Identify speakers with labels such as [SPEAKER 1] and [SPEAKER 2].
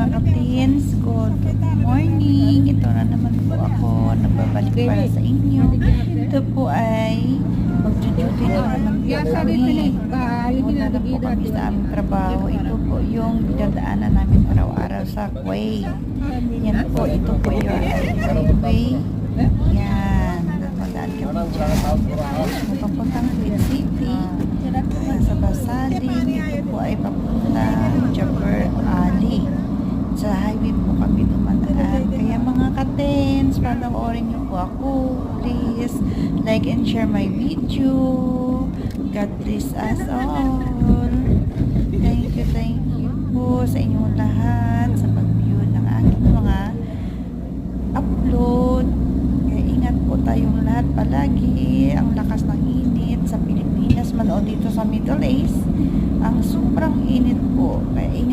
[SPEAKER 1] mga ka-teens, good morning. Ito na naman po ako, nagbabalik para sa inyo. Ito po ay mag-duty na naman po kami. Muna na po kami sa aming trabaho. Ito po yung dinadaanan namin araw-araw sa Kuwait. Yan po, ito po yung highway. Yan, magdaan kami dyan. Papuntang Kuwait City. Sa Basading, ito po ay papunta Jabber Ali. Sa highway po kami dumadaan. Kaya mga ka-tens, panoorin niyo po ako. Please like and share my video. God bless us all. Thank you po sa inyong lahat sa pag-view ng aking mga upload. Kaya ingat po tayong lahat palagi. Ang lakas ng init sa Pilipinas, manood dito sa Middle East. Ang sobrang init po. Kaya ingat